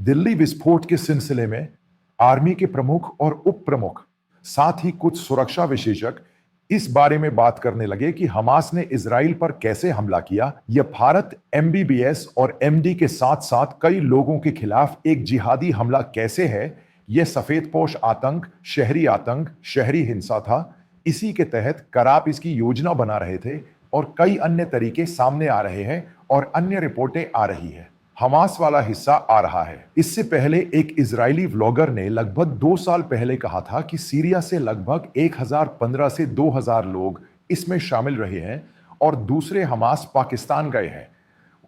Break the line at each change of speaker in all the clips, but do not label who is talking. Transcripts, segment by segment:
दिल्ली विस्फोट के सिलसिले में आर्मी के प्रमुख और उप प्रमुख, साथ ही कुछ सुरक्षा विशेषज्ञ इस बारे में बात करने लगे कि हमास ने इजराइल पर कैसे हमला किया। यह भारत एमबीबीएस और एमडी के साथ साथ कई लोगों के खिलाफ एक जिहादी हमला कैसे है। यह सफेदपोश आतंक, शहरी हिंसा था। इसी के तहत कराप इसकी योजना बना रहे थे और कई अन्य तरीके सामने आ रहे हैं और अन्य रिपोर्टें आ रही है। हमास वाला हिस्सा आ रहा है। इससे पहले एक इजरायली व्लॉगर ने लगभग 2 साल पहले कहा था कि सीरिया से लगभग 1015 से 2000 लोग इसमें शामिल रहे हैं और दूसरे हमास पाकिस्तान गए हैं।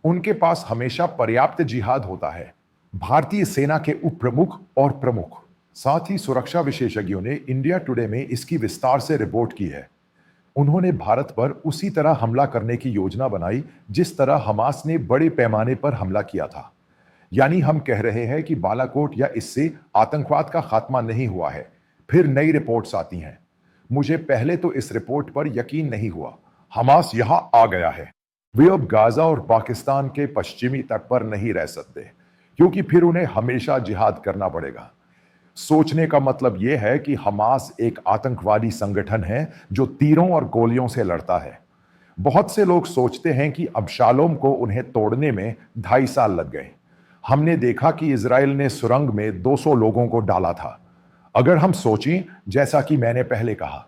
उनके पास हमेशा पर्याप्त जिहाद होता है। भारतीय सेना के उप प्रमुख और प्रमुख, साथ ही सुरक्षा विशेषज्ञों ने इंडिया टुडे में इसकी विस्तार से रिपोर्ट की है। उन्होंने भारत पर उसी तरह हमला करने की योजना बनाई जिस तरह हमास ने बड़े पैमाने पर हमला किया था। यानी हम कह रहे हैं कि बालाकोट या इससे आतंकवाद का खात्मा नहीं हुआ है। फिर नई रिपोर्ट्स आती हैं। मुझे पहले तो इस रिपोर्ट पर यकीन नहीं हुआ। हमास यहां आ गया है। वे अब गाजा और पाकिस्तान के पश्चिमी तट पर नहीं रह सकते, क्योंकि फिर उन्हें हमेशा जिहाद करना पड़ेगा। सोचने का मतलब यह है कि हमास एक आतंकवादी संगठन है जो तीरों और गोलियों से लड़ता है। बहुत से लोग सोचते हैं कि अबशालोम को उन्हें तोड़ने में 2.5 साल लग गए। हमने देखा कि इजराइल ने सुरंग में 200 लोगों को डाला था। अगर हम सोचें, जैसा कि मैंने पहले कहा,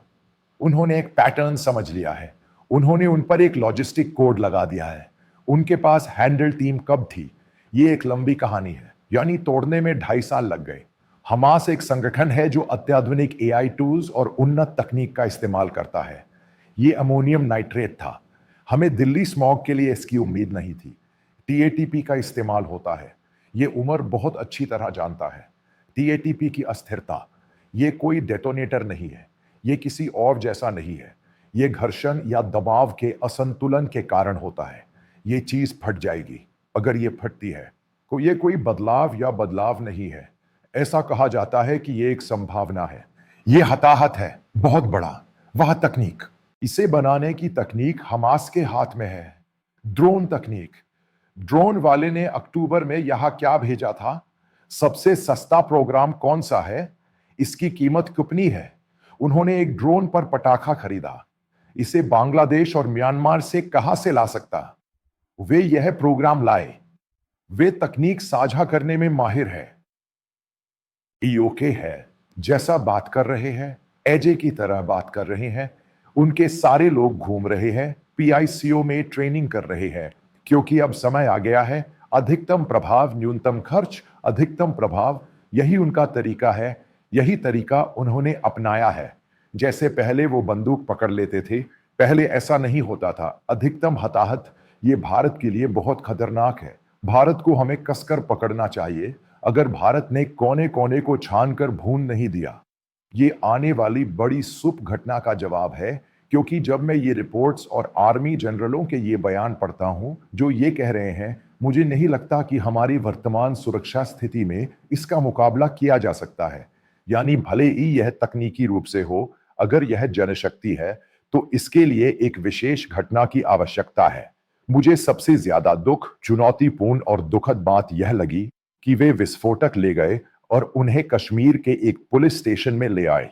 उन्होंने एक पैटर्न समझ लिया है। उन्होंने उन पर एक लॉजिस्टिक कोड लगा दिया है। उनके पास हैंडल टीम कब थी, ये एक लंबी कहानी है। यानी तोड़ने में 2.5 साल लग गए। हमास एक संगठन है जो अत्याधुनिक एआई टूल्स और उन्नत तकनीक का इस्तेमाल करता है। ये अमोनियम नाइट्रेट था। हमें दिल्ली स्मॉग के लिए इसकी उम्मीद नहीं थी। टीएटीपी का इस्तेमाल होता है। ये उमर बहुत अच्छी तरह जानता है। टीएटीपी की अस्थिरता, ये कोई डेटोनेटर नहीं है। ये किसी और जैसा नहीं है। ये घर्षण या दबाव के असंतुलन के कारण होता है। ये चीज फट जाएगी अगर ये फटती है। ये कोई बदलाव नहीं है। ऐसा कहा जाता है कि यह एक संभावना है। यह हताहत है, बहुत बड़ा। वह तकनीक, इसे बनाने की तकनीक हमास के हाथ में है। ड्रोन तकनीक। ड्रोन वाले ने अक्टूबर में यहां क्या भेजा था? सबसे सस्ता प्रोग्राम कौन सा है? इसकी कीमत कितनी है? उन्होंने एक ड्रोन पर पटाखा खरीदा। इसे बांग्लादेश और म्यांमार से कहां से ला सकता? वे यह प्रोग्राम लाए। वे तकनीक साझा करने में माहिर है। ईओके है, जैसा बात कर रहे हैं, एजे की तरह बात कर रहे हैं। उनके सारे लोग घूम रहे हैं, पीआईसीओ में ट्रेनिंग कर रहे हैं, क्योंकि अब समय आ गया है। अधिकतम प्रभाव, न्यूनतम खर्च, अधिकतम प्रभाव, यही उनका तरीका है। यही तरीका उन्होंने अपनाया है। जैसे पहले वो बंदूक पकड़ लेते थे, पहले ऐसा नहीं होता था। अधिकतम हताहत, ये भारत के लिए बहुत खतरनाक है। भारत को हमें कसकर पकड़ना चाहिए। अगर भारत ने कोने कोने को छानकर भून नहीं दिया। ये आने वाली बड़ी शुभ घटना का जवाब है, क्योंकि जब मैं ये रिपोर्ट्स और आर्मी जनरलों के ये बयान पढ़ता हूं जो ये कह रहे हैं, मुझे नहीं लगता कि हमारी वर्तमान सुरक्षा स्थिति में इसका मुकाबला किया जा सकता है। यानी भले ही यह तकनीकी रूप से हो, अगर यह जनशक्ति है तो इसके लिए एक विशेष घटना की आवश्यकता है। मुझे सबसे ज्यादा दुख, चुनौतीपूर्ण और दुखद बात यह लगी कि वे विस्फोटक ले गए और उन्हें कश्मीर के एक पुलिस स्टेशन में ले आए।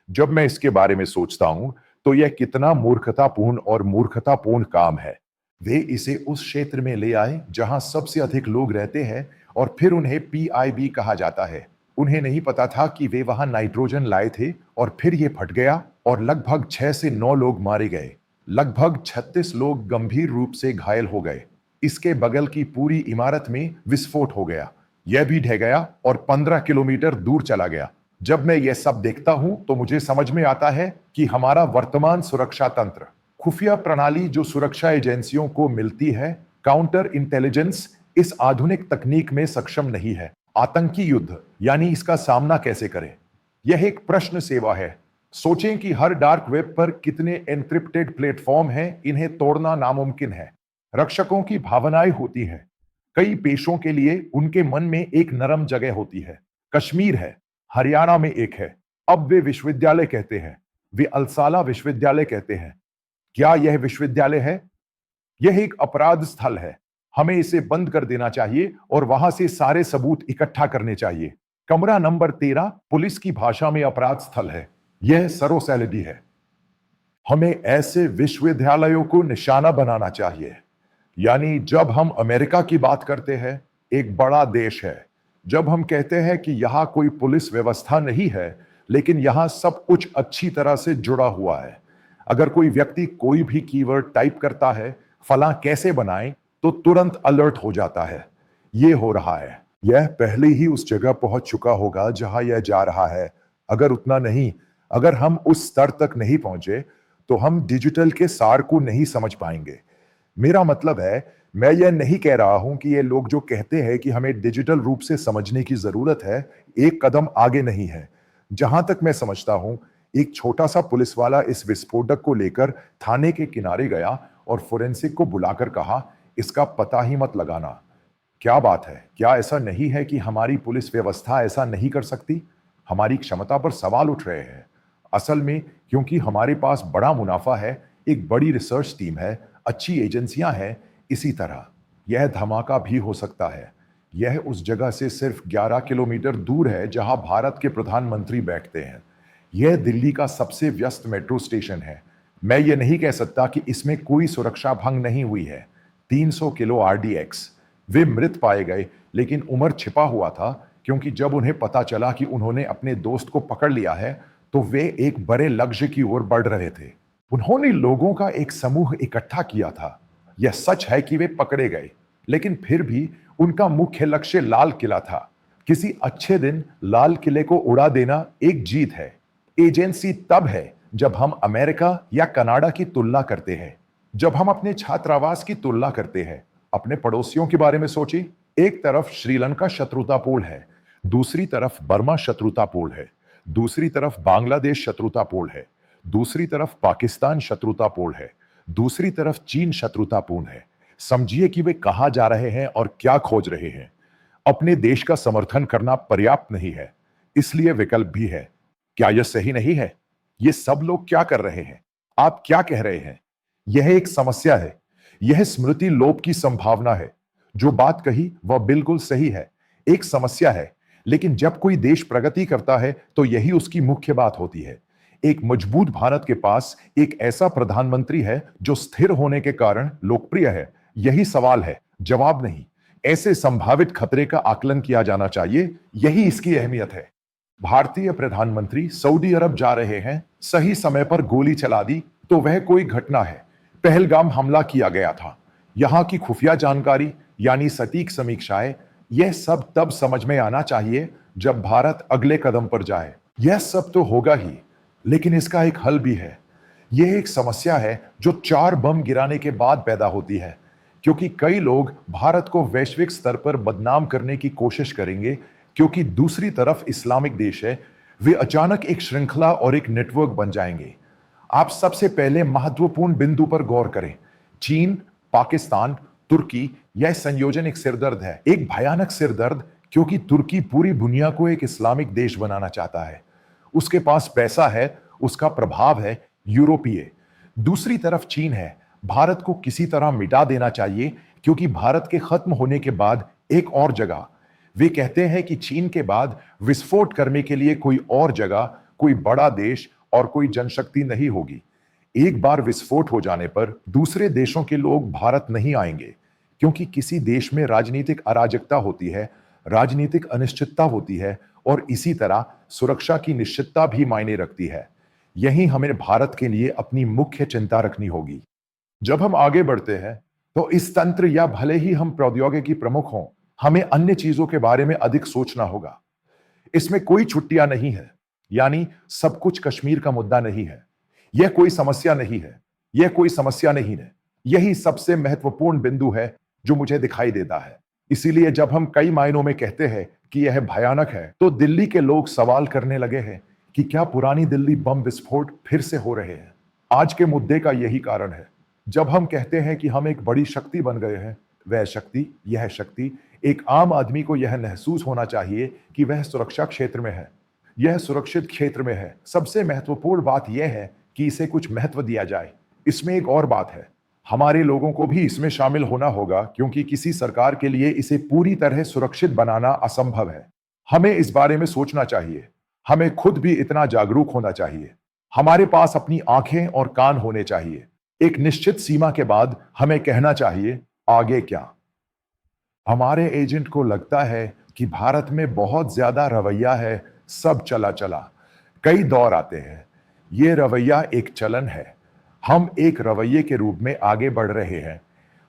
जब मैं इसके बारे में सोचता हूं तो यह कितना मूर्खतापूर्ण काम है। वे इसे उस क्षेत्र में ले आए जहां सबसे अधिक लोग रहते हैं और फिर उन्हें पीआईबी कहा जाता है। उन्हें नहीं पता था कि वे वहां नाइट्रोजन लाए थे और फिर यह फट गया और लगभग 6 से 9 लोग मारे गए। लगभग 36 लोग गंभीर रूप से घायल हो गए। इसके बगल की पूरी इमारत में विस्फोट हो गया। यह भी ढह गया और 15 किलोमीटर दूर चला गया। जब मैं यह सब देखता हूं तो मुझे समझ में आता है कि हमारा वर्तमान सुरक्षा तंत्र, खुफिया प्रणाली जो सुरक्षा एजेंसियों को मिलती है, काउंटर इंटेलिजेंस, इस आधुनिक तकनीक में सक्षम नहीं है। आतंकी युद्ध, यानी इसका सामना कैसे करें? यह एक प्रश्न सेवा है। सोचें कि हर डार्क वेब पर कितने एन्क्रिप्टेड प्लेटफॉर्म हैं, इन्हें तोड़ना नामुमकिन है। रक्षकों की भावनाएं होती हैं। कई पेशों के लिए उनके मन में एक नरम जगह होती है। कश्मीर है, हरियाणा में एक है। अब वे विश्वविद्यालय कहते हैं, वे अलसाला विश्वविद्यालय कहते हैं। क्या यह विश्वविद्यालय है? यह एक अपराध स्थल है। हमें इसे बंद कर देना चाहिए और वहां से सारे सबूत इकट्ठा करने चाहिए। कमरा नंबर 13 पुलिस की भाषा में अपराध स्थल है। यह सरोसैलिडी है। हमें ऐसे विश्वविद्यालयों को निशाना बनाना चाहिए। यानी जब हम अमेरिका की बात करते हैं, एक बड़ा देश है। जब हम कहते हैं कि यहां कोई पुलिस व्यवस्था नहीं है, लेकिन यहां सब कुछ अच्छी तरह से जुड़ा हुआ है। अगर कोई व्यक्ति कोई भी कीवर्ड टाइप करता है, फलां कैसे बनाएं, तो तुरंत अलर्ट हो जाता है। ये हो रहा है। यह पहले ही उस जगह पहुंच चुका होगा जहां यह जा रहा है। अगर उतना नहीं, अगर हम उस स्तर तक नहीं पहुंचे, तो हम डिजिटल के सार को नहीं समझ पाएंगे। मेरा मतलब है, मैं यह नहीं कह रहा हूं कि ये लोग जो कहते हैं कि हमें डिजिटल रूप से समझने की जरूरत है, एक कदम आगे नहीं है। जहां तक मैं समझता हूं, एक छोटा सा पुलिस वाला इस विस्फोटक को लेकर थाने के किनारे गया और फोरेंसिक को बुलाकर कहा, इसका पता ही मत लगाना। क्या बात है? क्या ऐसा नहीं है कि हमारी पुलिस व्यवस्था ऐसा नहीं कर सकती? हमारी क्षमता पर सवाल उठ रहे हैं। असल में क्योंकि हमारे पास बड़ा मुनाफा है, एक बड़ी रिसर्च टीम है, अच्छी एजेंसियां हैं, इसी तरह यह धमाका भी हो सकता है। यह उस जगह से सिर्फ 11 किलोमीटर दूर है जहां भारत के प्रधानमंत्री बैठते हैं। यह दिल्ली का सबसे व्यस्त मेट्रो स्टेशन है। मैं ये नहीं कह सकता कि इसमें कोई सुरक्षा भंग नहीं हुई है। 300 किलो आरडीएक्स। वे मृत पाए गए, लेकिन उमर छिपा हुआ था, क्योंकि जब उन्हें पता चला कि उन्होंने अपने दोस्त को पकड़ लिया है, तो वे एक बड़े लक्ष्य की ओर बढ़ रहे थे। उन्होंने लोगों का एक समूह इकट्ठा किया था। यह सच है कि वे पकड़े गए, लेकिन फिर भी उनका मुख्य लक्ष्य लाल किला था। किसी अच्छे दिन लाल किले को उड़ा देना एक जीत है। एजेंसी तब है जब हम अमेरिका या कनाडा की तुलना करते हैं, जब हम अपने छात्रावास की तुलना करते हैं। अपने पड़ोसियों के बारे में सोचिए। एक तरफ श्रीलंका शत्रुतापूर्ण है, दूसरी तरफ बर्मा शत्रुतापूर्ण है, दूसरी तरफ बांग्लादेश शत्रुतापूर्ण है, दूसरी तरफ पाकिस्तान शत्रुतापूर्ण है, दूसरी तरफ चीन शत्रुतापूर्ण है। समझिए कि वे कहां जा रहे हैं और क्या खोज रहे हैं। अपने देश का समर्थन करना पर्याप्त नहीं है, इसलिए विकल्प भी है। क्या यह सही नहीं है? ये सब लोग क्या कर रहे हैं? आप क्या कह रहे हैं? यह एक समस्या है। यह स्मृति लोप की संभावना है। जो बात कही वह बिल्कुल सही है। एक समस्या है, लेकिन जब कोई देश प्रगति करता है तो यही उसकी मुख्य बात होती है। एक मजबूत भारत के पास एक ऐसा प्रधानमंत्री है जो स्थिर होने के कारण लोकप्रिय है। यही सवाल है, जवाब नहीं। ऐसे संभावित खतरे का आकलन किया जाना चाहिए, यही इसकी अहमियत है। भारतीय प्रधानमंत्री सऊदी अरब जा रहे हैं, सही समय पर गोली चला दी तो वह कोई घटना है। पहलगाम हमला किया गया था। यहां की खुफिया जानकारी यानी सटीक समीक्षाएं, यह सब तब समझ में आना चाहिए जब भारत अगले कदम पर जाए। यह सब तो होगा ही, लेकिन इसका एक हल भी है। यह एक समस्या है जो 4 बम गिराने के बाद पैदा होती है, क्योंकि कई लोग भारत को वैश्विक स्तर पर बदनाम करने की कोशिश करेंगे, क्योंकि दूसरी तरफ इस्लामिक देश है। वे अचानक एक श्रृंखला और एक नेटवर्क बन जाएंगे। आप सबसे पहले महत्वपूर्ण बिंदु पर गौर करें। चीन, पाकिस्तान, तुर्की, यह संयोजन एक सिरदर्द है, एक भयानक सिरदर्द, क्योंकि तुर्की पूरी दुनिया को एक इस्लामिक देश बनाना चाहता है। उसके पास पैसा है, उसका प्रभाव है, यूरोपीय। दूसरी तरफ चीन है। भारत को किसी तरह मिटा देना चाहिए, क्योंकि भारत के खत्म होने के बाद एक और जगह, वे कहते हैं कि चीन के बाद विस्फोट करने के लिए कोई और जगह, कोई बड़ा देश और कोई जनशक्ति नहीं होगी। एक बार विस्फोट हो जाने पर दूसरे देशों के लोग भारत नहीं आएंगे, क्योंकि किसी देश में राजनीतिक अराजकता होती है, राजनीतिक अनिश्चितता होती है, और इसी तरह सुरक्षा की निश्चितता भी मायने रखती है। यही हमें भारत के लिए अपनी मुख्य चिंता रखनी होगी। जब हम आगे बढ़ते हैं, तो इस तंत्र या भले ही हम प्रौद्योगिकी प्रमुख हों, हमें अन्य चीजों के बारे में अधिक सोचना होगा। इसमें कोई छुट्टियां नहीं है, यानी सब कुछ कश्मीर का मुद्दा नहीं है। यह कोई समस्या नहीं है, यह कोई समस्या नहीं है। यही सबसे महत्वपूर्ण बिंदु है जो मुझे दिखाई देता है। इसीलिए जब हम कई मायनों में कहते हैं कि यह भयानक है, तो दिल्ली के लोग सवाल करने लगे हैं कि क्या पुरानी दिल्ली बम विस्फोट फिर से हो रहे हैं। आज के मुद्दे का यही कारण है। जब हम कहते हैं कि हम एक बड़ी शक्ति बन गए हैं, वह शक्ति, यह शक्ति, एक आम आदमी को यह महसूस होना चाहिए कि वह सुरक्षा क्षेत्र में है, यह सुरक्षित क्षेत्र में है। सबसे महत्वपूर्ण बात यह है कि इसे कुछ महत्व दिया जाए। इसमें एक और बात है, हमारे लोगों को भी इसमें शामिल होना होगा क्योंकि किसी सरकार के लिए इसे पूरी तरह सुरक्षित बनाना असंभव है। हमें इस बारे में सोचना चाहिए। हमें खुद भी इतना जागरूक होना चाहिए। हमारे पास अपनी आंखें और कान होने चाहिए। एक निश्चित सीमा के बाद हमें कहना चाहिए, आगे क्या? हमारे एजेंट को लगता है कि भारत में बहुत ज्यादा रवैया है, सब चला चला। कई दौर आते हैं। ये रवैया एक चलन है। हम एक रवैये के रूप में आगे बढ़ रहे हैं।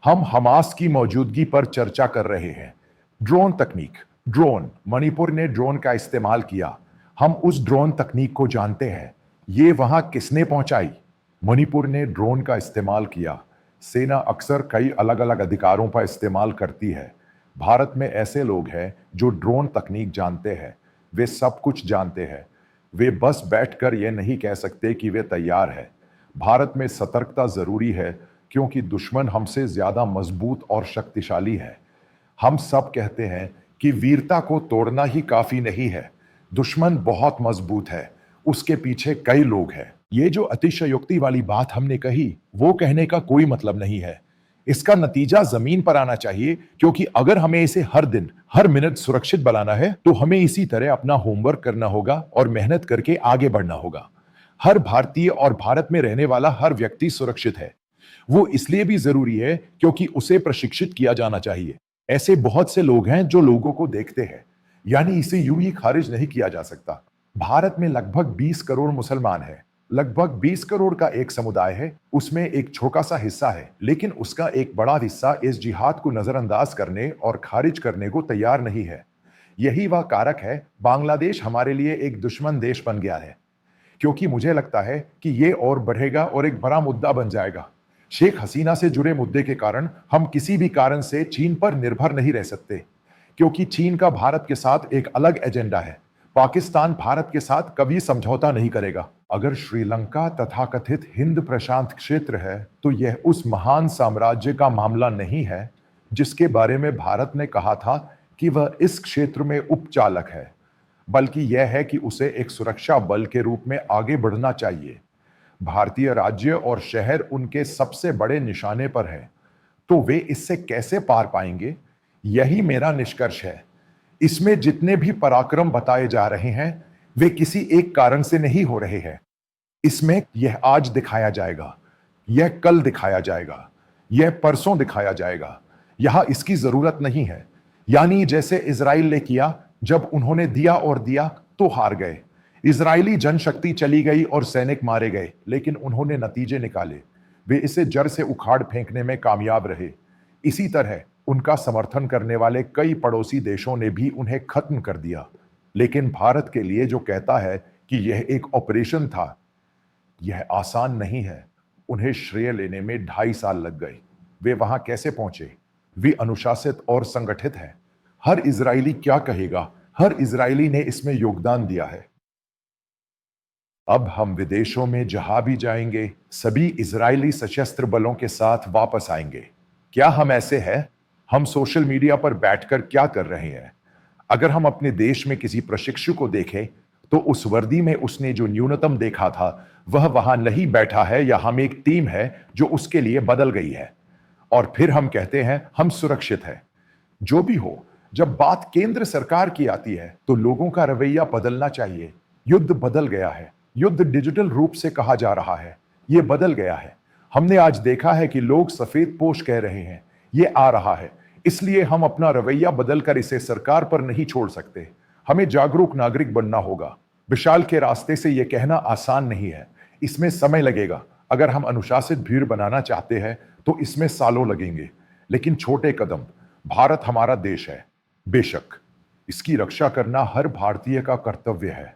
हम हमास की मौजूदगी पर चर्चा कर रहे हैं। ड्रोन तकनीक, ड्रोन, मणिपुर ने ड्रोन का इस्तेमाल किया। हम उस ड्रोन तकनीक को जानते हैं। ये वहां किसने पहुंचाई? मणिपुर ने ड्रोन का इस्तेमाल किया। सेना अक्सर कई अलग अलग अधिकारों पर इस्तेमाल करती है। भारत में ऐसे लोग हैं जो ड्रोन तकनीक जानते हैं। वे सब कुछ जानते हैं। वे बस बैठकर यह नहीं कह सकते कि वे तैयार हैं। भारत में सतर्कता जरूरी है क्योंकि दुश्मन हमसे ज्यादा मजबूत और शक्तिशाली है। हम सब कहते हैं कि वीरता को तोड़ना ही काफी नहीं है। दुश्मन बहुत मजबूत है। उसके पीछे कई लोग हैं। ये जो अतिशयोक्ति वाली बात हमने कही, वो कहने का कोई मतलब नहीं है। इसका नतीजा जमीन पर आना चाहिए क्योंकि अगर हमें इसे हर दिन, हर मिनट सुरक्षित बनाना है तो हमें इसी तरह अपना होमवर्क करना होगा और मेहनत करके आगे बढ़ना होगा। हर भारतीय और भारत में रहने वाला हर व्यक्ति सुरक्षित है। वो इसलिए भी जरूरी है क्योंकि उसे प्रशिक्षित किया जाना चाहिए। ऐसे बहुत से लोग हैं जो लोगों को देखते हैं, यानी इसे यूं ही खारिज नहीं किया जा सकता। भारत में लगभग 20 करोड़ मुसलमान हैं। लगभग 20 करोड़ का एक समुदाय है। उसमें एक छोटा सा हिस्सा है, लेकिन उसका एक बड़ा हिस्सा इस जिहाद को नजरअंदाज करने और खारिज करने को तैयार नहीं है। यही वह कारक है बांग्लादेश हमारे लिए एक दुश्मन देश बन गया है, क्योंकि मुझे लगता है कि ये और बढ़ेगा और एक बड़ा मुद्दा बन जाएगा। शेख हसीना से जुड़े मुद्दे के कारण हम किसी भी कारण से चीन पर निर्भर नहीं रह सकते, क्योंकि चीन का भारत के साथ एक अलग एजेंडा है। पाकिस्तान भारत के साथ कभी समझौता नहीं करेगा। अगर श्रीलंका तथाकथित हिंद प्रशांत क्षेत्र है तो यह उस महान साम्राज्य का मामला नहीं है जिसके बारे में भारत ने कहा था कि वह इस क्षेत्र में उपचालक है, बल्कि यह है कि उसे एक सुरक्षा बल के रूप में आगे बढ़ना चाहिए। भारतीय राज्य और शहर उनके सबसे बड़े निशाने पर हैं, तो वे इससे कैसे पार पाएंगे? यही मेरा निष्कर्ष है। इसमें जितने भी पराक्रम बताए जा रहे हैं वे किसी एक कारण से नहीं हो रहे हैं। इसमें यह आज दिखाया जाएगा, यह कल दिखाया जाएगा, यह परसों दिखाया जाएगा। यहां इसकी जरूरत नहीं है। यानी जैसे इजराइल ने किया, जब उन्होंने दिया और दिया तो हार गए। इजरायली जनशक्ति चली गई और सैनिक मारे गए, लेकिन उन्होंने नतीजे निकाले। वे इसे जड़ से उखाड़ फेंकने में कामयाब रहे। इसी तरह उनका समर्थन करने वाले कई पड़ोसी देशों ने भी उन्हें खत्म कर दिया। लेकिन भारत के लिए जो कहता है कि यह एक ऑपरेशन था, यह आसान नहीं है। उन्हें श्रेय लेने में 2.5 साल लग गए। वे वहां कैसे पहुंचे? वे अनुशासित और संगठित हैं। हर इजरायली क्या कहेगा? हर इजरायली ने इसमें योगदान दिया है। अब हम विदेशों में जहां भी जाएंगे, सभी इजरायली सशस्त्र बलों के साथ वापस आएंगे। क्या हम ऐसे हैं? हम सोशल मीडिया पर बैठकर क्या कर रहे हैं? अगर हम अपने देश में किसी प्रशिक्षु को देखें तो उस वर्दी में उसने जो न्यूनतम देखा था वह वहां नहीं बैठा है, या हम एक टीम है जो उसके लिए बदल गई है। और फिर हम कहते हैं हम सुरक्षित हैं। जो भी हो, जब बात केंद्र सरकार की आती है तो लोगों का रवैया बदलना चाहिए। युद्ध बदल गया है। युद्ध डिजिटल रूप से कहा जा रहा है। यह बदल गया है। हमने आज देखा है कि लोग सफेद पोश कह रहे हैं। यह आ रहा है। इसलिए हम अपना रवैया बदलकर इसे सरकार पर नहीं छोड़ सकते। हमें जागरूक नागरिक बनना होगा। विशाल के रास्ते से यह कहना आसान नहीं है। इसमें समय लगेगा। अगर हम अनुशासित भीड़ बनाना चाहते हैं तो इसमें सालों लगेंगे, लेकिन छोटे कदम। भारत हमारा देश है। बेशक इसकी रक्षा करना हर भारतीय का कर्तव्य है।